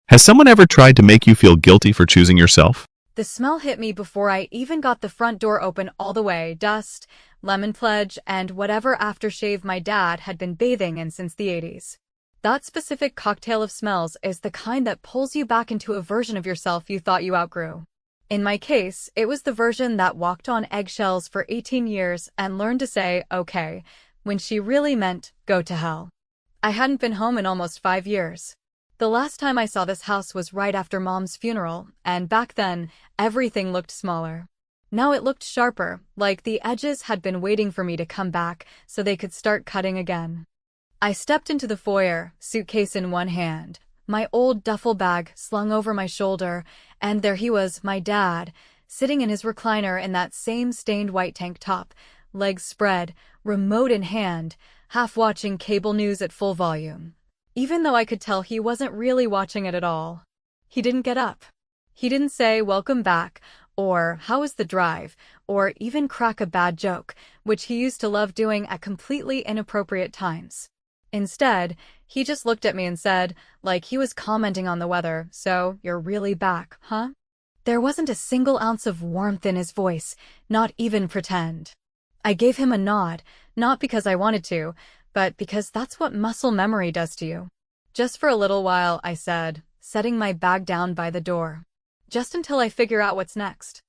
Has someone ever tried to make you feel guilty for choosing yourself? The smell hit me before I even got the front door open all the way. Dust, lemon pledge, and whatever aftershave my dad had been bathing in since the 80s. That specific cocktail of smells is the kind that pulls you back into a version of yourself you thought you outgrew. In my case, it was the version that walked on eggshells for 18 years and learned to say, okay, when she really meant, go to hell. I hadn't been home in almost 5 years. The last time I saw this house was right after Mom's funeral, and back then, everything looked smaller. Now it looked sharper, like the edges had been waiting for me to come back so they could start cutting again. I stepped into the foyer, suitcase in one hand, my old duffel bag slung over my shoulder, and there he was, my dad, sitting in his recliner in that same stained white tank top, legs spread, remote in hand, half watching cable news at full volume. Even though I could tell he wasn't really watching it at all. He didn't get up. He didn't say, welcome back, or how was the drive, or even crack a bad joke, which he used to love doing at completely inappropriate times. Instead, he just looked at me and said, like he was commenting on the weather, so you're really back, huh? There wasn't a single ounce of warmth in his voice, not even pretend. I gave him a nod, not because I wanted to, but because that's what muscle memory does to you. Just for a little while, I said, setting my bag down by the door. Just until I figure out what's next.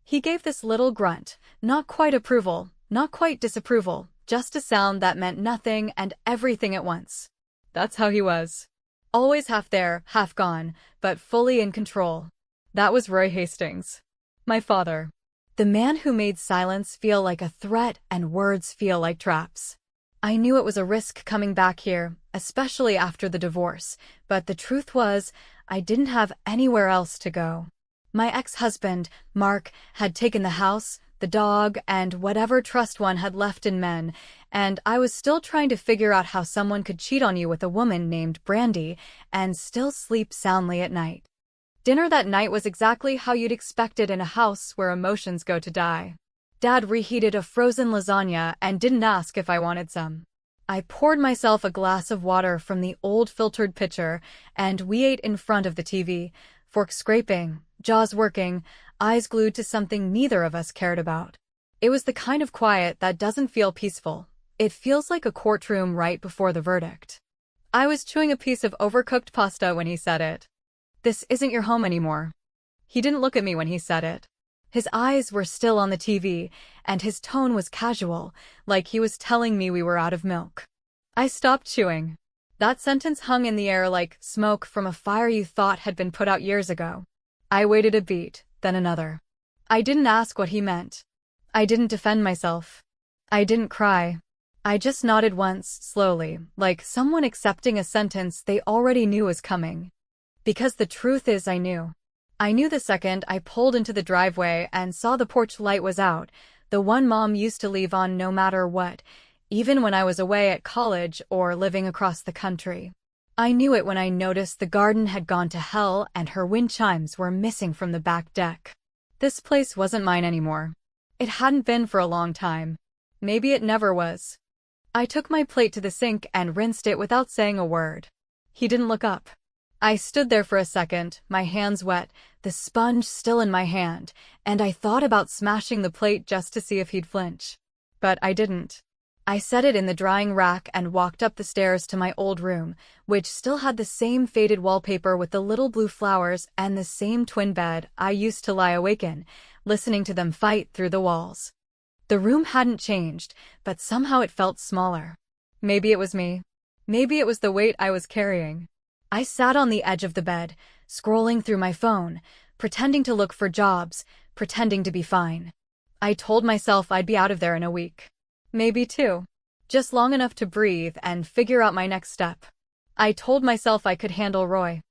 He gave this little grunt, not quite approval, not quite disapproval, just a sound that meant nothing and everything at once. That's how he was. Always half there, half gone, but fully in control. That was Roy Hastings. My father. The man who made silence feel like a threat and words feel like traps. I knew it was a risk coming back here, especially after the divorce, but the truth was, I didn't have anywhere else to go. My ex-husband, Mark, had taken the house, the dog, and whatever trust one had left in men, and I was still trying to figure out how someone could cheat on you with a woman named Brandy and still sleep soundly at night. Dinner that night was exactly how you'd expect it in a house where emotions go to die. Dad reheated a frozen lasagna and didn't ask if I wanted some. I poured myself a glass of water from the old filtered pitcher, and we ate in front of the TV, forks scraping, jaws working, eyes glued to something neither of us cared about. It was the kind of quiet that doesn't feel peaceful. It feels like a courtroom right before the verdict. I was chewing a piece of overcooked pasta when he said it. This isn't your home anymore. He didn't look at me when he said it. His eyes were still on the TV, and his tone was casual, like he was telling me we were out of milk. I stopped chewing. That sentence hung in the air like smoke from a fire you thought had been put out years ago. I waited a beat, then another. I didn't ask what he meant. I didn't defend myself. I didn't cry. I just nodded once, slowly, like someone accepting a sentence they already knew was coming. Because the truth is I knew. I knew the second I pulled into the driveway and saw the porch light was out, the one Mom used to leave on no matter what, even when I was away at college or living across the country. I knew it when I noticed the garden had gone to hell and her wind chimes were missing from the back deck. This place wasn't mine anymore. It hadn't been for a long time. Maybe it never was. I took my plate to the sink and rinsed it without saying a word. He didn't look up. I stood there for a second, my hands wet, the sponge still in my hand, and I thought about smashing the plate just to see if he'd flinch. But I didn't. I set it in the drying rack and walked up the stairs to my old room, which still had the same faded wallpaper with the little blue flowers and the same twin bed I used to lie awake in, listening to them fight through the walls. The room hadn't changed, but somehow it felt smaller. Maybe it was me. Maybe it was the weight I was carrying. I sat on the edge of the bed, scrolling through my phone, pretending to look for jobs, pretending to be fine. I told myself I'd be out of there in a week. Maybe 2. Just long enough to breathe and figure out my next step. I told myself I could handle Roy.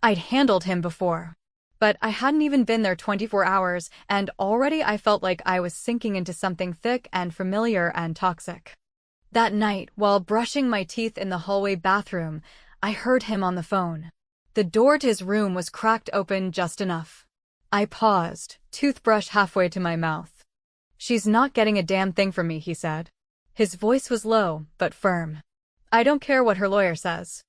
I'd handled him before. But I hadn't even been there 24 hours, and already I felt like I was sinking into something thick and familiar and toxic. That night, while brushing my teeth in the hallway bathroom, I heard him on the phone. The door to his room was cracked open just enough. I paused, toothbrush halfway to my mouth. She's not getting a damn thing from me, he said. His voice was low, but firm. I don't care what her lawyer says.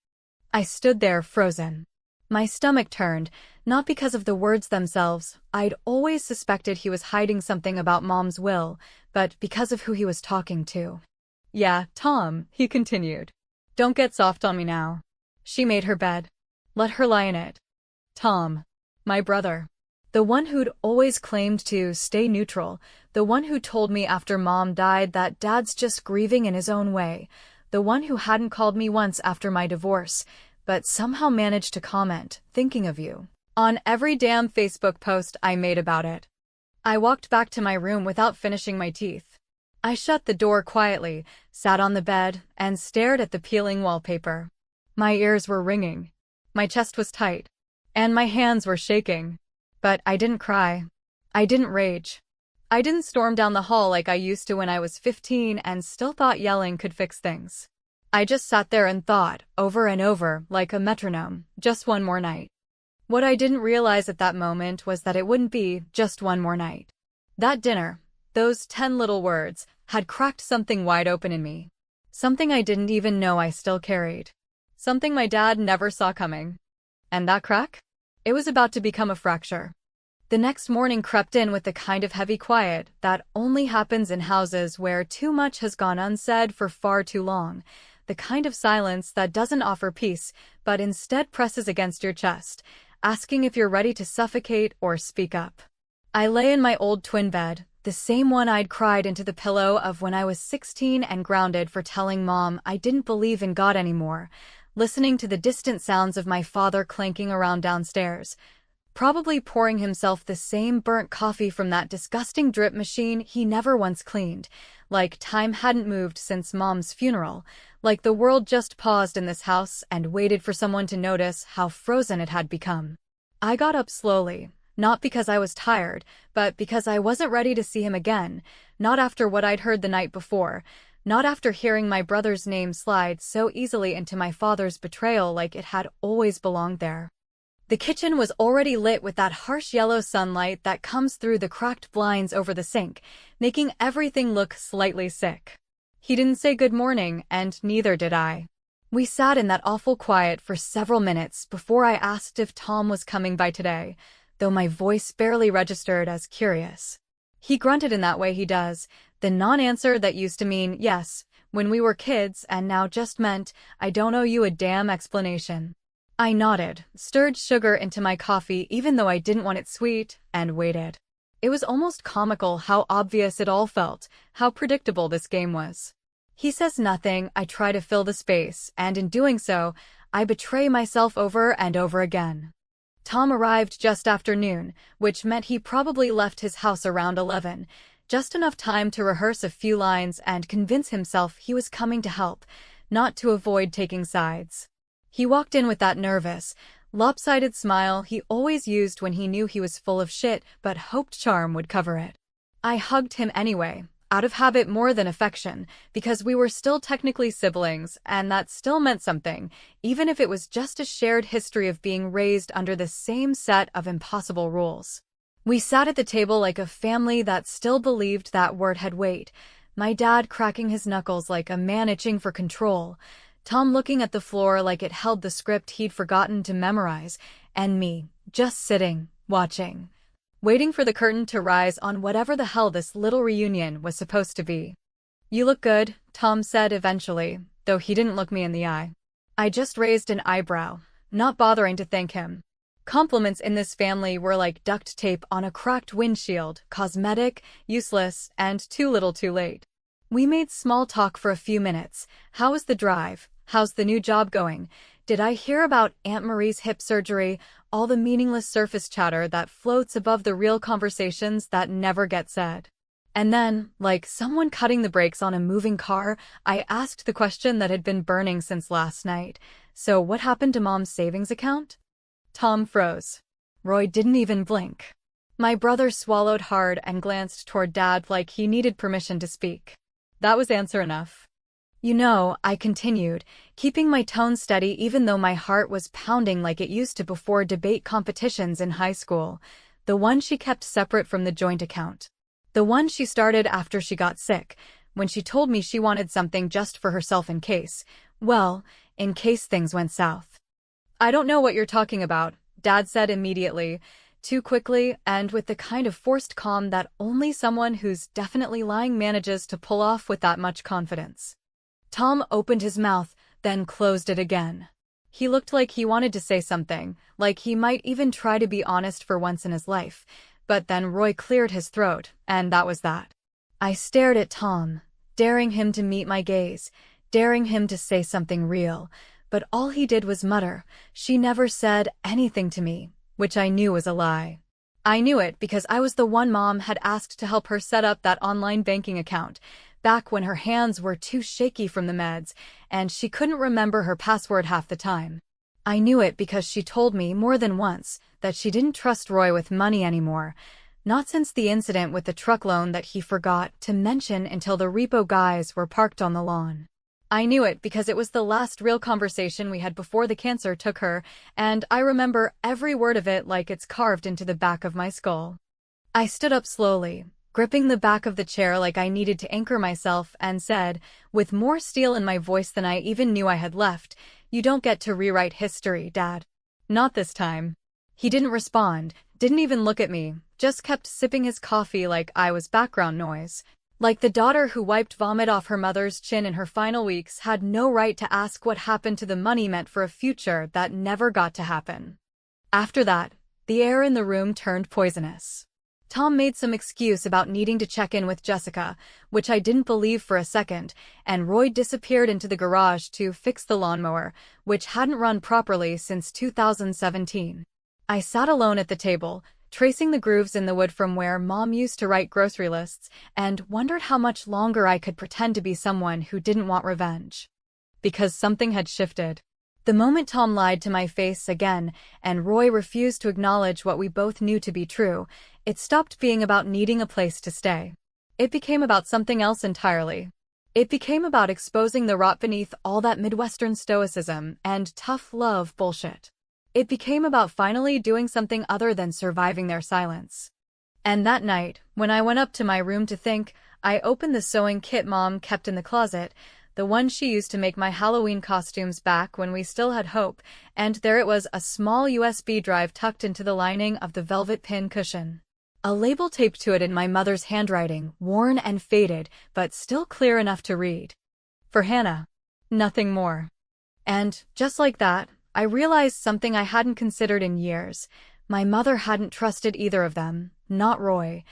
I stood there frozen. My stomach turned, not because of the words themselves. I'd always suspected he was hiding something about Mom's will, but because of who he was talking to. "Yeah, Tom," he continued. "Don't get soft on me now." She made her bed. Let her lie in it. Tom. My brother. The one who'd always claimed to stay neutral. The one who told me after Mom died that Dad's just grieving in his own way. The one who hadn't called me once after my divorce, but somehow managed to comment, "Thinking of you," on every damn Facebook post I made about it. I walked back to my room without finishing my teeth. I shut the door quietly, sat on the bed, and stared at the peeling wallpaper. My ears were ringing. My chest was tight. And my hands were shaking. But I didn't cry. I didn't rage. I didn't storm down the hall like I used to when I was 15 and still thought yelling could fix things. I just sat there and thought, over and over, like a metronome, just one more night. What I didn't realize at that moment was that it wouldn't be just one more night. That dinner, those 10 little words, had cracked something wide open in me. Something I didn't even know I still carried. Something my dad never saw coming. And that crack? It was about to become a fracture. The next morning crept in with the kind of heavy quiet that only happens in houses where too much has gone unsaid for far too long. The kind of silence that doesn't offer peace, but instead presses against your chest, asking if you're ready to suffocate or speak up. I lay in my old twin bed, the same one I'd cried into the pillow of when I was 16 and grounded for telling Mom I didn't believe in God anymore, listening to the distant sounds of my father clanking around downstairs, probably pouring himself the same burnt coffee from that disgusting drip machine he never once cleaned, like time hadn't moved since Mom's funeral, like the world just paused in this house and waited for someone to notice how frozen it had become. I got up slowly, not because I was tired, but because I wasn't ready to see him again, not after what I'd heard the night before, not after hearing my brother's name slide so easily into my father's betrayal like it had always belonged there. The kitchen was already lit with that harsh yellow sunlight that comes through the cracked blinds over the sink, making everything look slightly sick. He didn't say good morning, and neither did I. We sat in that awful quiet for several minutes before I asked if Tom was coming by today, though my voice barely registered as curious. He grunted in that way he does, the non-answer that used to mean yes when we were kids and now just meant, I don't owe you a damn explanation. I nodded, stirred sugar into my coffee even though I didn't want it sweet, and waited. It was almost comical how obvious it all felt, how predictable this game was. He says nothing, I try to fill the space, and in doing so, I betray myself over and over again. Tom arrived just after noon, which meant he probably left his house around 11, just enough time to rehearse a few lines and convince himself he was coming to help, not to avoid taking sides. He walked in with that nervous, lopsided smile he always used when he knew he was full of shit but hoped charm would cover it. I hugged him anyway, out of habit more than affection, because we were still technically siblings, and that still meant something, even if it was just a shared history of being raised under the same set of impossible rules. We sat at the table like a family that still believed that word had weight, my dad cracking his knuckles like a man itching for control, Tom looking at the floor like it held the script he'd forgotten to memorize, and me, just sitting, watching, waiting for the curtain to rise on whatever the hell this little reunion was supposed to be. "You look good," Tom said eventually, though he didn't look me in the eye. I just raised an eyebrow, not bothering to thank him. Compliments in this family were like duct tape on a cracked windshield, cosmetic, useless, and too little too late. We made small talk for a few minutes. How was the drive? How's the new job going? Did I hear about Aunt Marie's hip surgery? All the meaningless surface chatter that floats above the real conversations that never get said. And then, like someone cutting the brakes on a moving car, I asked the question that had been burning since last night. So what happened to Mom's savings account? Tom froze. Roy didn't even blink. My brother swallowed hard and glanced toward Dad like he needed permission to speak. That was answer enough. "You know," I continued, keeping my tone steady even though my heart was pounding like it used to before debate competitions in high school, the one she kept separate from the joint account. The one she started after she got sick, when she told me she wanted something just for herself in case things went south. I don't know what you're talking about, Dad said immediately, too quickly and with the kind of forced calm that only someone who's definitely lying manages to pull off with that much confidence. Tom opened his mouth, then closed it again. He looked like he wanted to say something, like he might even try to be honest for once in his life, but then Roy cleared his throat, and that was that. I stared at Tom, daring him to meet my gaze, daring him to say something real, but all he did was mutter, "She never said anything to me," which I knew was a lie. I knew it because I was the one Mom had asked to help her set up that online banking account, back when her hands were too shaky from the meds, and she couldn't remember her password half the time. I knew it because she told me more than once that she didn't trust Roy with money anymore, not since the incident with the truck loan that he forgot to mention until the repo guys were parked on the lawn. I knew it because it was the last real conversation we had before the cancer took her, and I remember every word of it like it's carved into the back of my skull. I stood up slowly, gripping the back of the chair like I needed to anchor myself, and said, with more steel in my voice than I even knew I had left, "You don't get to rewrite history, Dad. Not this time." He didn't respond, didn't even look at me, just kept sipping his coffee like I was background noise. Like the daughter who wiped vomit off her mother's chin in her final weeks had no right to ask what happened to the money meant for a future that never got to happen. After that, the air in the room turned poisonous. Tom made some excuse about needing to check in with Jessica, which I didn't believe for a second, and Roy disappeared into the garage to fix the lawnmower, which hadn't run properly since 2017. I sat alone at the table, tracing the grooves in the wood from where Mom used to write grocery lists, and wondered how much longer I could pretend to be someone who didn't want revenge. Because something had shifted. The moment Tom lied to my face again, and Roy refused to acknowledge what we both knew to be true, it stopped being about needing a place to stay. It became about something else entirely. It became about exposing the rot beneath all that Midwestern stoicism and tough love bullshit. It became about finally doing something other than surviving their silence. And that night, when I went up to my room to think, I opened the sewing kit Mom kept in the closet, the one she used to make my Halloween costumes back when we still had hope, and there it was, a small USB drive tucked into the lining of the velvet pin cushion. A label taped to it in my mother's handwriting, worn and faded, but still clear enough to read. For Hannah. Nothing more. And, just like that, I realized something I hadn't considered in years. My mother hadn't trusted either of them, not Roy,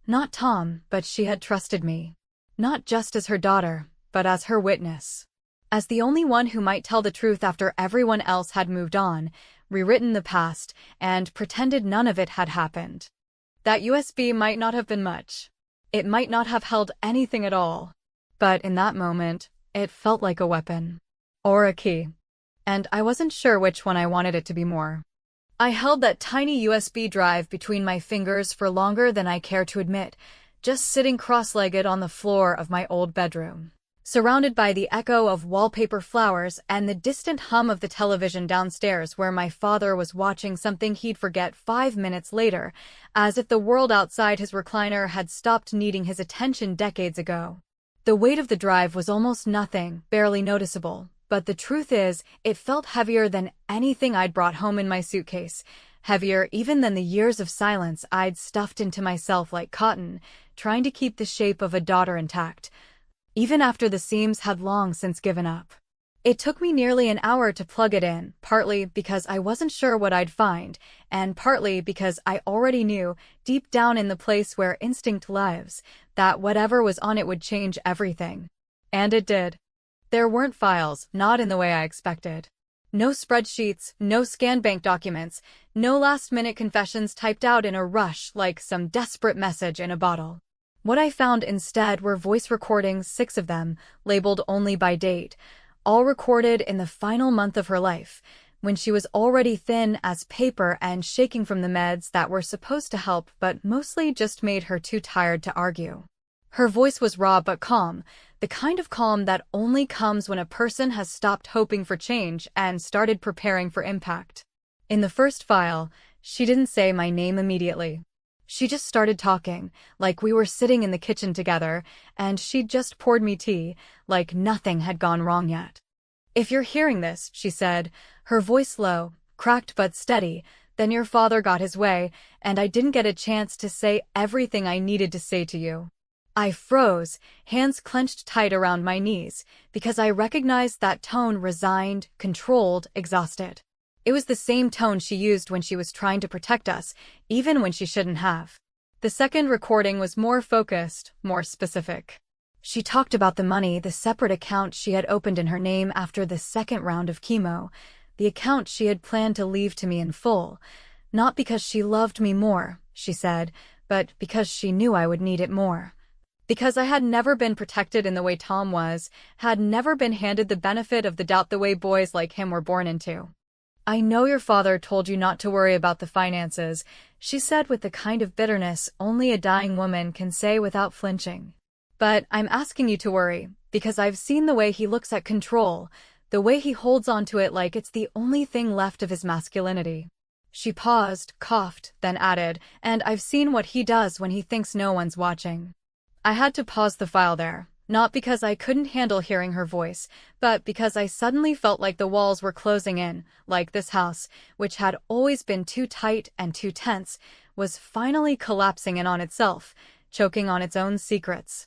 not Tom, but she had trusted me. Not just as her daughter, but as her witness. As the only one who might tell the truth after everyone else had moved on, rewritten the past, and pretended none of it had happened. That USB might not have been much. It might not have held anything at all. But in that moment, it felt like a weapon. Or a key. And I wasn't sure which one I wanted it to be more. I held that tiny USB drive between my fingers for longer than I care to admit, just sitting cross-legged on the floor of my old bedroom, surrounded by the echo of wallpaper flowers and the distant hum of the television downstairs where my father was watching something he'd forget 5 minutes later, as if the world outside his recliner had stopped needing his attention decades ago. The weight of the drive was almost nothing, barely noticeable. But the truth is, it felt heavier than anything I'd brought home in my suitcase, heavier even than the years of silence I'd stuffed into myself like cotton, trying to keep the shape of a daughter intact, even after the seams had long since given up. It took me nearly an hour to plug it in, partly because I wasn't sure what I'd find, and partly because I already knew, deep down in the place where instinct lives, that whatever was on it would change everything. And it did. There weren't files, not in the way I expected. No spreadsheets, no scanned bank documents, no last-minute confessions typed out in a rush like some desperate message in a bottle. What I found instead were voice recordings, 6 of them, labeled only by date, all recorded in the final month of her life, when she was already thin as paper and shaking from the meds that were supposed to help but mostly just made her too tired to argue. Her voice was raw but calm, the kind of calm that only comes when a person has stopped hoping for change and started preparing for impact. In the first file, she didn't say my name immediately. She just started talking, like we were sitting in the kitchen together, and she'd just poured me tea, like nothing had gone wrong yet. "If you're hearing this," she said, her voice low, Cracked but steady. Then your father got his way, and I didn't get a chance to say everything I needed to say to you. I froze, hands clenched tight around my knees, because I recognized that tone: resigned, controlled, exhausted. It was the same tone she used when she was trying to protect us, even when she shouldn't have. The second recording was more focused, more specific. She talked about the money, the separate account she had opened in her name after the second round of chemo, the account she had planned to leave to me in full. Not because she loved me more, she said, but because she knew I would need it more. Because I had never been protected in the way Tom was, had never been handed the benefit of the doubt the way boys like him were born into. I know your father told you not to worry about the finances, she said with the kind of bitterness only a dying woman can say without flinching. But I'm asking you to worry, because I've seen the way he looks at control, the way he holds onto it like it's the only thing left of his masculinity. She paused, coughed, then added, and I've seen what he does when he thinks no one's watching. I had to pause the file there, not because I couldn't handle hearing her voice, but because I suddenly felt like the walls were closing in, like this house, which had always been too tight and too tense, was finally collapsing in on itself, choking on its own secrets.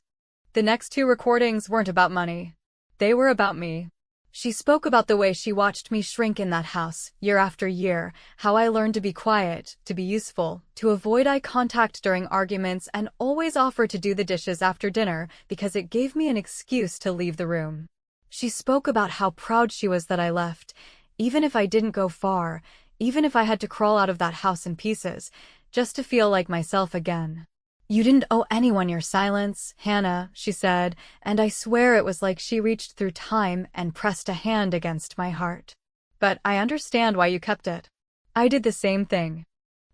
The next two recordings weren't about money. They were about me. She spoke about the way she watched me shrink in that house, year after year, how I learned to be quiet, to be useful, to avoid eye contact during arguments, and always offer to do the dishes after dinner because it gave me an excuse to leave the room. She spoke about how proud she was that I left, even if I didn't go far, even if I had to crawl out of that house in pieces, just to feel like myself again. You didn't owe anyone your silence, Hannah, she said, and I swear it was like she reached through time and pressed a hand against my heart. But I understand why you kept it. I did the same thing.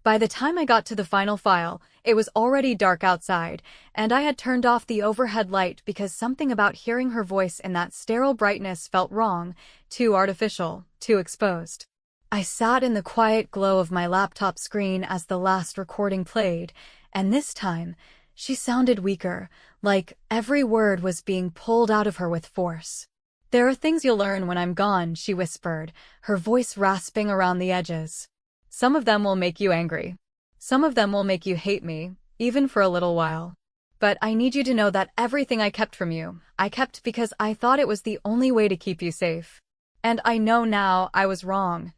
By the time I got to the final file, it was already dark outside, and I had turned off the overhead light because something about hearing her voice in that sterile brightness felt wrong, too artificial, too exposed. I sat in the quiet glow of my laptop screen as the last recording played, and this time, she sounded weaker, like every word was being pulled out of her with force. There are things you'll learn when I'm gone, she whispered, her voice rasping around the edges. Some of them will make you angry. Some of them will make you hate me, even for a little while. But I need you to know that everything I kept from you, I kept because I thought it was the only way to keep you safe. And I know now I was wrong.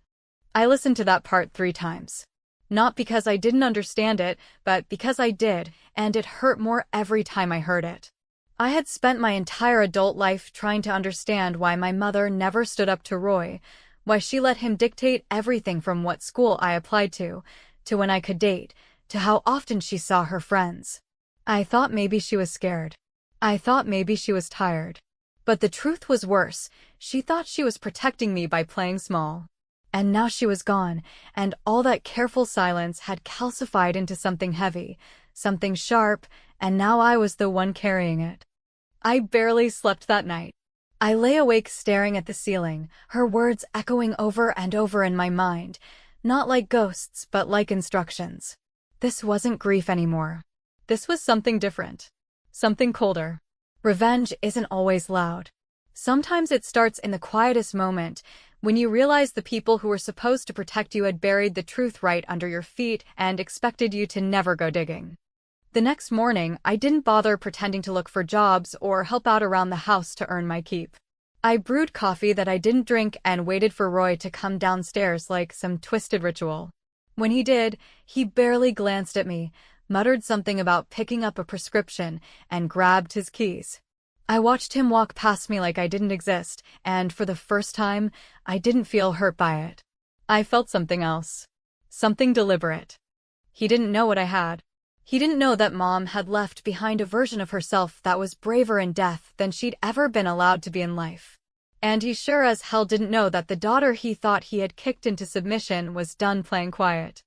I listened to that part 3 times. Not because I didn't understand it, but because I did, and it hurt more every time I heard it. I had spent my entire adult life trying to understand why my mother never stood up to Roy, why she let him dictate everything from what school I applied to when I could date, to how often she saw her friends. I thought maybe she was scared. I thought maybe she was tired. But the truth was worse. She thought she was protecting me by playing small. And now she was gone, and all that careful silence had calcified into something heavy, something sharp, and now I was the one carrying it. I barely slept that night. I lay awake staring at the ceiling, her words echoing over and over in my mind, not like ghosts but like instructions. This wasn't grief anymore. This was something different. Something colder. Revenge isn't always loud. Sometimes it starts in the quietest moment, when you realize the people who were supposed to protect you had buried the truth right under your feet and expected you to never go digging. The next morning, I didn't bother pretending to look for jobs or help out around the house to earn my keep. I brewed coffee that I didn't drink and waited for Roy to come downstairs like some twisted ritual. When he did, he barely glanced at me, muttered something about picking up a prescription, and grabbed his keys. I watched him walk past me like I didn't exist, and for the first time, I didn't feel hurt by it. I felt something else. Something deliberate. He didn't know what I had. He didn't know that Mom had left behind a version of herself that was braver in death than she'd ever been allowed to be in life. And he sure as hell didn't know that the daughter he thought he had kicked into submission was done playing quiet.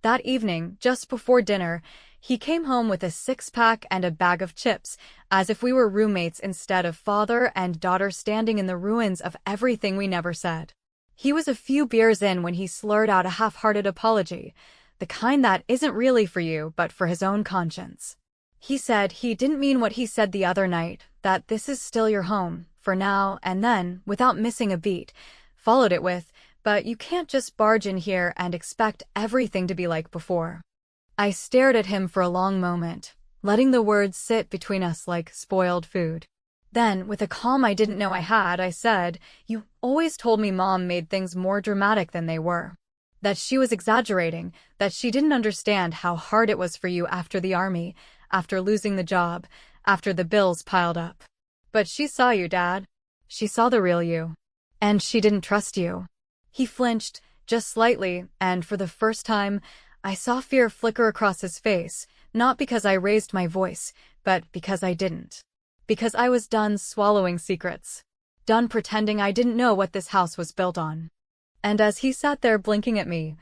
That evening, just before dinner, he came home with a 6-pack and a bag of chips, as if we were roommates instead of father and daughter standing in the ruins of everything we never said. He was a few beers in when he slurred out a half-hearted apology, the kind that isn't really for you but for his own conscience. He said he didn't mean what he said the other night, that this is still your home, for now, and then, without missing a beat, followed it with, but you can't just barge in here and expect everything to be like before. I stared at him for a long moment, letting the words sit between us like spoiled food. Then, with a calm I didn't know I had, I said, "You always told me Mom made things more dramatic than they were. That she was exaggerating, that she didn't understand how hard it was for you after the army, after losing the job, after the bills piled up. But she saw you, Dad. She saw the real you. And she didn't trust you." He flinched, just slightly, and for the first time, I saw fear flicker across his face, not because I raised my voice, but because I didn't. Because I was done swallowing secrets. Done pretending I didn't know what this house was built on. And as he sat there blinking at me,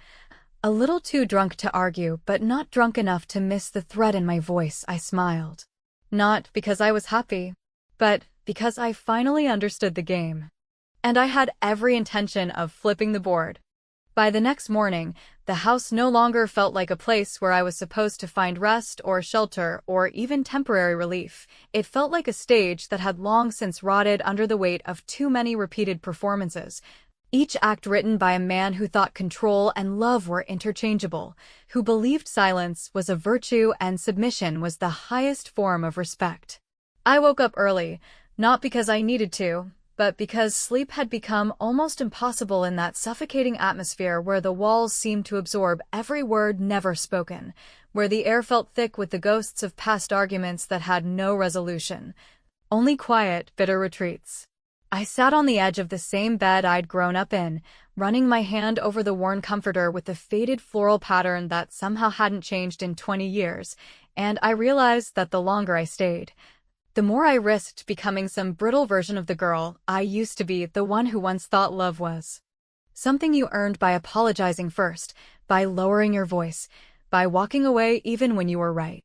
a little too drunk to argue, but not drunk enough to miss the threat in my voice, I smiled. Not because I was happy, but because I finally understood the game. And I had every intention of flipping the board. By the next morning, the house no longer felt like a place where I was supposed to find rest or shelter or even temporary relief. It felt like a stage that had long since rotted under the weight of too many repeated performances, each act written by a man who thought control and love were interchangeable, who believed silence was a virtue and submission was the highest form of respect. I woke up early, not because I needed to, but because sleep had become almost impossible in that suffocating atmosphere where the walls seemed to absorb every word never spoken, where the air felt thick with the ghosts of past arguments that had no resolution, only quiet, bitter retreats. I sat on the edge of the same bed I'd grown up in, running my hand over the worn comforter with the faded floral pattern that somehow hadn't changed in 20 years, and I realized that the longer I stayed, the more I risked becoming some brittle version of the girl I used to be, the one who once thought love was something you earned by apologizing first, by lowering your voice, by walking away even when you were right.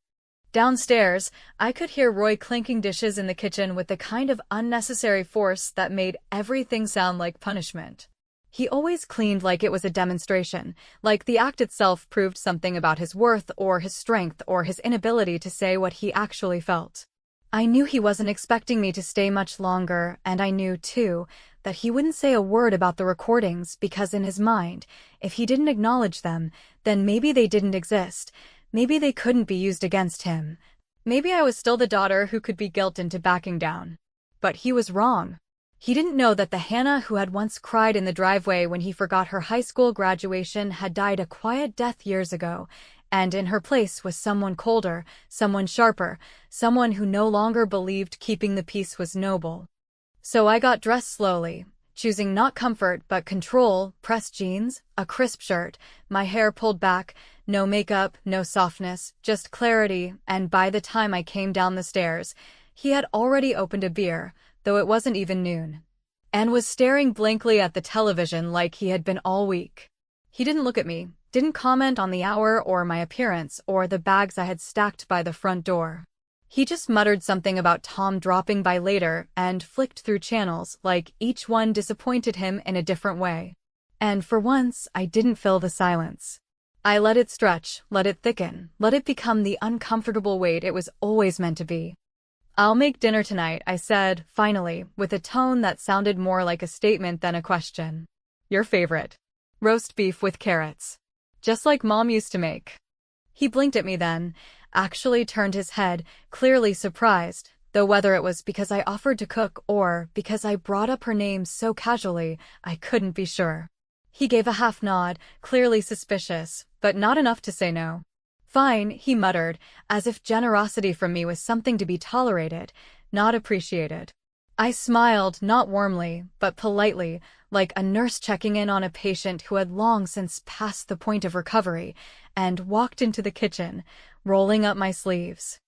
Downstairs, I could hear Roy clinking dishes in the kitchen with the kind of unnecessary force that made everything sound like punishment. He always cleaned like it was a demonstration, like the act itself proved something about his worth or his strength or his inability to say what he actually felt. I knew he wasn't expecting me to stay much longer, and I knew, too, that he wouldn't say a word about the recordings because in his mind, if he didn't acknowledge them, then maybe they didn't exist, maybe they couldn't be used against him. Maybe I was still the daughter who could be guilted into backing down. But he was wrong. He didn't know that the Hannah who had once cried in the driveway when he forgot her high school graduation had died a quiet death years ago, and in her place was someone colder, someone sharper, someone who no longer believed keeping the peace was noble. So I got dressed slowly, choosing not comfort but control, pressed jeans, a crisp shirt, my hair pulled back, no makeup, no softness, just clarity, and by the time I came down the stairs, he had already opened a beer, though it wasn't even noon, and was staring blankly at the television like he had been all week. He didn't look at me, didn't comment on the hour or my appearance or the bags I had stacked by the front door. He just muttered something about Tom dropping by later and flicked through channels like each one disappointed him in a different way. And for once, I didn't fill the silence. I let it stretch, let it thicken, let it become the uncomfortable weight it was always meant to be. "I'll make dinner tonight," I said, finally, with a tone that sounded more like a statement than a question. "Your favorite. Roast beef with carrots. Just like Mom used to make." He blinked at me then, actually turned his head, clearly surprised, though whether it was because I offered to cook or because I brought up her name so casually, I couldn't be sure. He gave a half nod, clearly suspicious, but not enough to say no. "Fine," he muttered, as if generosity from me was something to be tolerated, not appreciated. I smiled, not warmly, but politely, like a nurse checking in on a patient who had long since passed the point of recovery, and walked into the kitchen, rolling up my sleeves.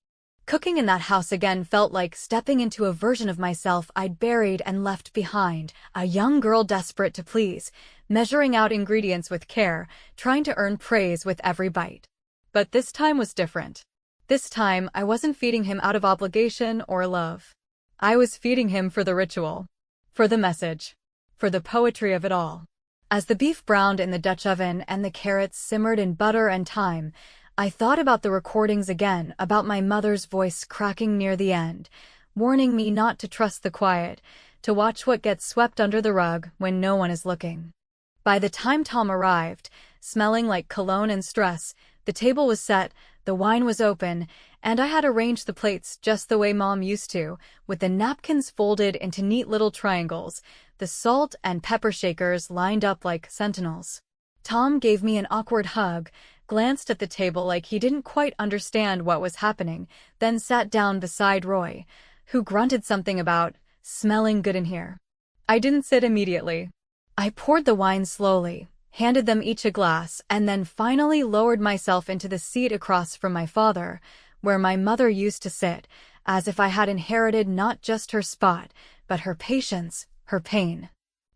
Cooking in that house again felt like stepping into a version of myself I'd buried and left behind, a young girl desperate to please, measuring out ingredients with care, trying to earn praise with every bite. But this time was different. This time, I wasn't feeding him out of obligation or love. I was feeding him for the ritual, for the message, for the poetry of it all. As the beef browned in the Dutch oven and the carrots simmered in butter and thyme, I thought about the recordings again, about my mother's voice cracking near the end, warning me not to trust the quiet, to watch what gets swept under the rug when no one is looking. By the time Tom arrived, smelling like cologne and stress, the table was set, the wine was open, and I had arranged the plates just the way Mom used to, with the napkins folded into neat little triangles, the salt and pepper shakers lined up like sentinels. Tom gave me an awkward hug, glanced at the table like he didn't quite understand what was happening, then sat down beside Roy, who grunted something about smelling good in here. I didn't sit immediately. I poured the wine slowly, handed them each a glass, and then finally lowered myself into the seat across from my father, where my mother used to sit, as if I had inherited not just her spot, but her patience, her pain,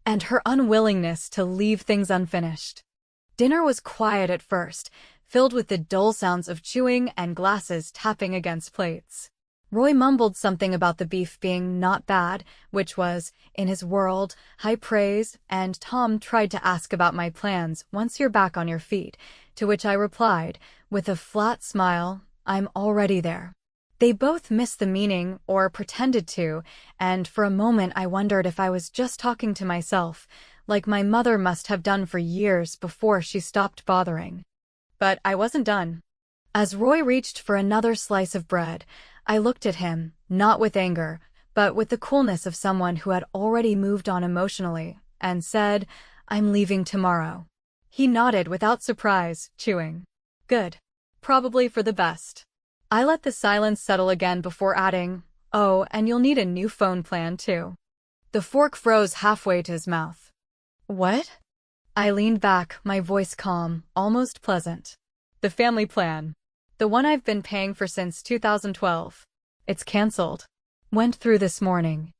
and her unwillingness to leave things unfinished. Dinner was quiet at first, filled with the dull sounds of chewing and glasses tapping against plates. Roy mumbled something about the beef being not bad, which was, in his world, high praise, and Tom tried to ask about my plans once you're back on your feet, to which I replied, with a flat smile, I'm already there. They both missed the meaning, or pretended to, and for a moment I wondered if I was just talking to myself, like my mother must have done for years before she stopped bothering. But I wasn't done. As Roy reached for another slice of bread, I looked at him, not with anger, but with the coolness of someone who had already moved on emotionally, and said, I'm leaving tomorrow. He nodded without surprise, chewing. Good. Probably for the best. I let the silence settle again before adding, oh, and you'll need a new phone plan too. The fork froze halfway to his mouth. What? I leaned back, my voice calm, almost pleasant. The family plan. The one I've been paying for since 2012. It's canceled. Went through this morning.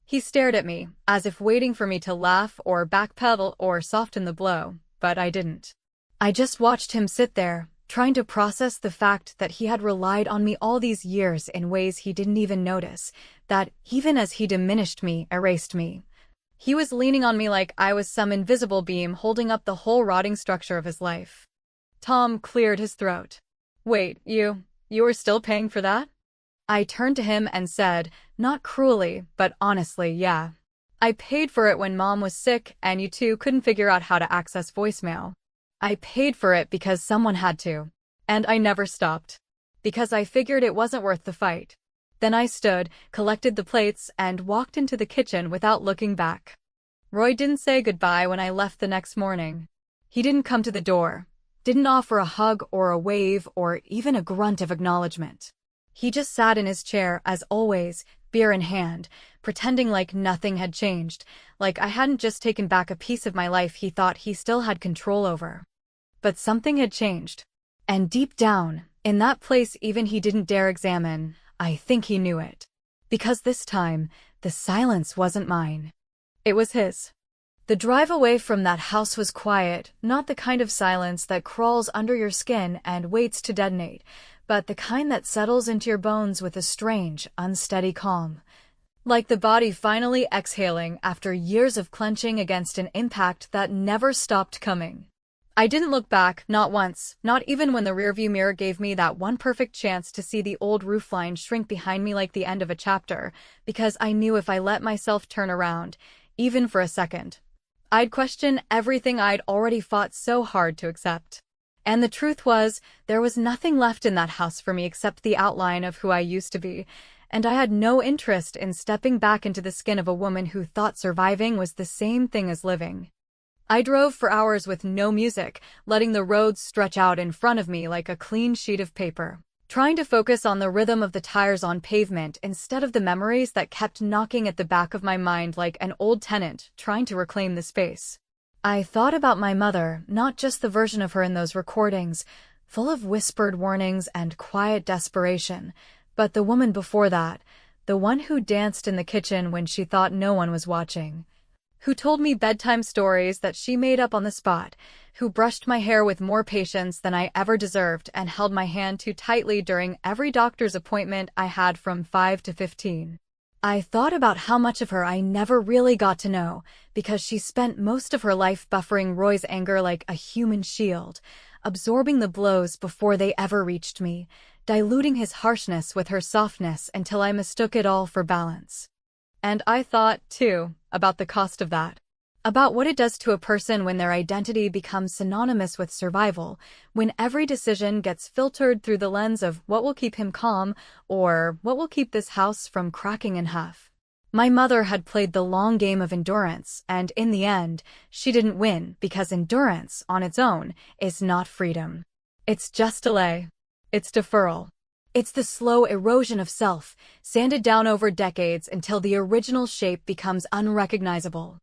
He stared at me, as if waiting for me to laugh or backpedal or soften the blow, but I didn't. I just watched him sit there, trying to process the fact that he had relied on me all these years in ways he didn't even notice, that, even as he diminished me, erased me. He was leaning on me like I was some invisible beam holding up the whole rotting structure of his life. Tom cleared his throat. Wait, you were still paying for that? I turned to him and said, not cruelly, but honestly, yeah. I paid for it when Mom was sick and you two couldn't figure out how to access voicemail. I paid for it because someone had to. And I never stopped. Because I figured it wasn't worth the fight. Then I stood, collected the plates, and walked into the kitchen without looking back. Roy didn't say goodbye when I left the next morning. He didn't come to the door. Didn't offer a hug or a wave or even a grunt of acknowledgement. He just sat in his chair, as always, beer in hand, pretending like nothing had changed, like I hadn't just taken back a piece of my life he thought he still had control over. But something had changed. And deep down, in that place even he didn't dare examine, I think he knew it. Because this time, the silence wasn't mine. It was his. The drive away from that house was quiet, not the kind of silence that crawls under your skin and waits to detonate, but the kind that settles into your bones with a strange, unsteady calm. Like the body finally exhaling after years of clenching against an impact that never stopped coming. I didn't look back, not once, not even when the rearview mirror gave me that one perfect chance to see the old roofline shrink behind me like the end of a chapter, because I knew if I let myself turn around, even for a second, I'd question everything I'd already fought so hard to accept. And the truth was, there was nothing left in that house for me except the outline of who I used to be, and I had no interest in stepping back into the skin of a woman who thought surviving was the same thing as living. I drove for hours with no music, letting the roads stretch out in front of me like a clean sheet of paper, trying to focus on the rhythm of the tires on pavement instead of the memories that kept knocking at the back of my mind like an old tenant trying to reclaim the space. I thought about my mother, not just the version of her in those recordings, full of whispered warnings and quiet desperation, but the woman before that, the one who danced in the kitchen when she thought no one was watching, who told me bedtime stories that she made up on the spot, who brushed my hair with more patience than I ever deserved and held my hand too tightly during every doctor's appointment I had from 5 to 15. I thought about how much of her I never really got to know, because she spent most of her life buffering Roy's anger like a human shield, absorbing the blows before they ever reached me, diluting his harshness with her softness until I mistook it all for balance. And I thought, too, about the cost of that. About what it does to a person when their identity becomes synonymous with survival, when every decision gets filtered through the lens of what will keep him calm or what will keep this house from cracking in half. My mother had played the long game of endurance, and in the end, she didn't win because endurance, on its own, is not freedom. It's just delay. It's deferral. It's the slow erosion of self, sanded down over decades until the original shape becomes unrecognizable.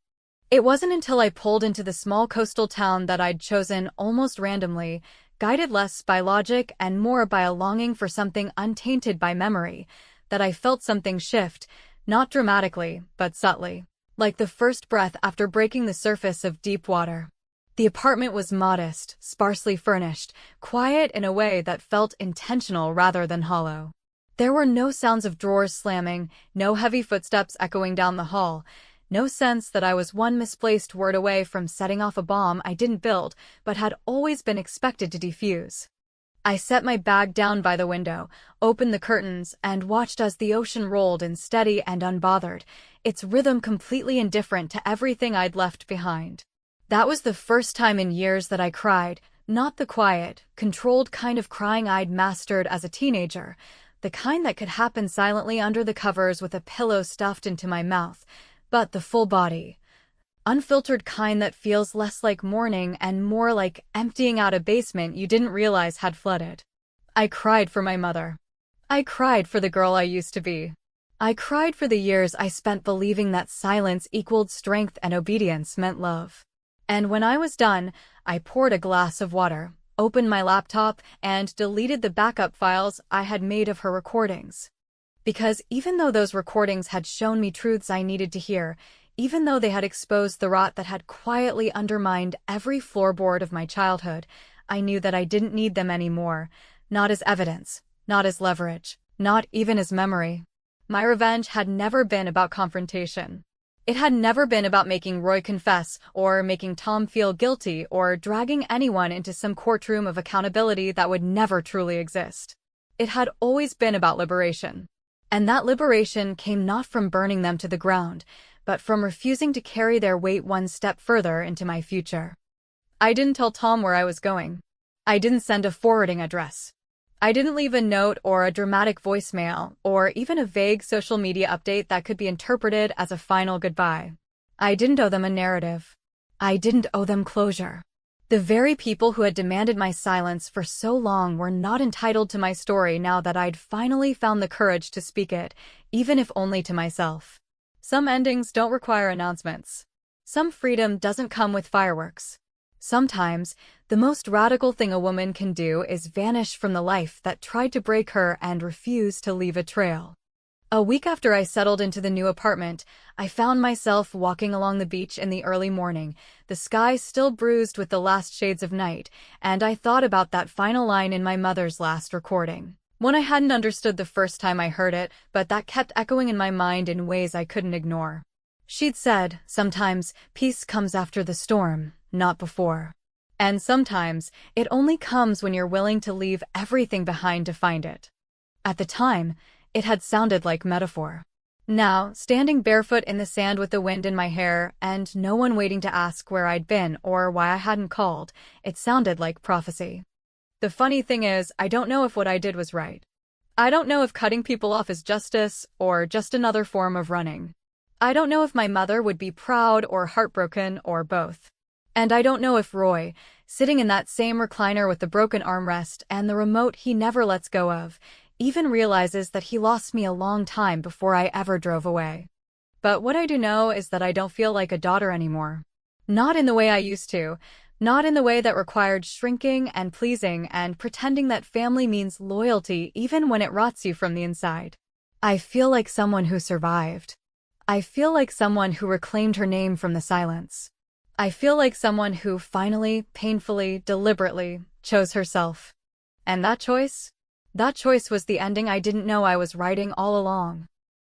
It wasn't until I pulled into the small coastal town that I'd chosen almost randomly, guided less by logic and more by a longing for something untainted by memory, that I felt something shift, not dramatically, but subtly, like the first breath after breaking the surface of deep water. The apartment was modest, sparsely furnished, quiet in a way that felt intentional rather than hollow. There were no sounds of drawers slamming, no heavy footsteps echoing down the hall, no sense that I was one misplaced word away from setting off a bomb I didn't build but had always been expected to defuse. I set my bag down by the window, opened the curtains, and watched as the ocean rolled in steady and unbothered, its rhythm completely indifferent to everything I'd left behind. That was the first time in years that I cried, not the quiet, controlled kind of crying I'd mastered as a teenager, the kind that could happen silently under the covers with a pillow stuffed into my mouth, but the full body, unfiltered kind that feels less like mourning and more like emptying out a basement you didn't realize had flooded. I cried for my mother. I cried for the girl I used to be. I cried for the years I spent believing that silence equaled strength and obedience meant love. And when I was done, I poured a glass of water, opened my laptop, and deleted the backup files I had made of her recordings. Because even though those recordings had shown me truths I needed to hear, even though they had exposed the rot that had quietly undermined every floorboard of my childhood, I knew that I didn't need them anymore, not as evidence, not as leverage, not even as memory. My revenge had never been about confrontation. It had never been about making Roy confess, or making Tom feel guilty, or dragging anyone into some courtroom of accountability that would never truly exist. It had always been about liberation. And that liberation came not from burning them to the ground, but from refusing to carry their weight one step further into my future. I didn't tell Tom where I was going. I didn't send a forwarding address. I didn't leave a note or a dramatic voicemail, or even a vague social media update that could be interpreted as a final goodbye. I didn't owe them a narrative. I didn't owe them closure. The very people who had demanded my silence for so long were not entitled to my story now that I'd finally found the courage to speak it, even if only to myself. Some endings don't require announcements. Some freedom doesn't come with fireworks. Sometimes, the most radical thing a woman can do is vanish from the life that tried to break her and refuse to leave a trail. A week after I settled into the new apartment, I found myself walking along the beach in the early morning, the sky still bruised with the last shades of night, and I thought about that final line in my mother's last recording. One I hadn't understood the first time I heard it, but that kept echoing in my mind in ways I couldn't ignore. She'd said, sometimes, peace comes after the storm, not before. And sometimes, it only comes when you're willing to leave everything behind to find it. At the time, it had sounded like metaphor. Now, standing barefoot in the sand with the wind in my hair, and no one waiting to ask where I'd been or why I hadn't called, it sounded like prophecy. The funny thing is, I don't know if what I did was right. I don't know if cutting people off is justice, or just another form of running. I don't know if my mother would be proud or heartbroken, or both. And I don't know if Roy, sitting in that same recliner with the broken armrest and the remote he never lets go of, even realizes that he lost me a long time before I ever drove away. But what I do know is that I don't feel like a daughter anymore. Not in the way I used to. Not in the way that required shrinking and pleasing and pretending that family means loyalty even when it rots you from the inside. I feel like someone who survived. I feel like someone who reclaimed her name from the silence. I feel like someone who finally, painfully, deliberately chose herself. And that choice? That choice was the ending I didn't know I was writing all along.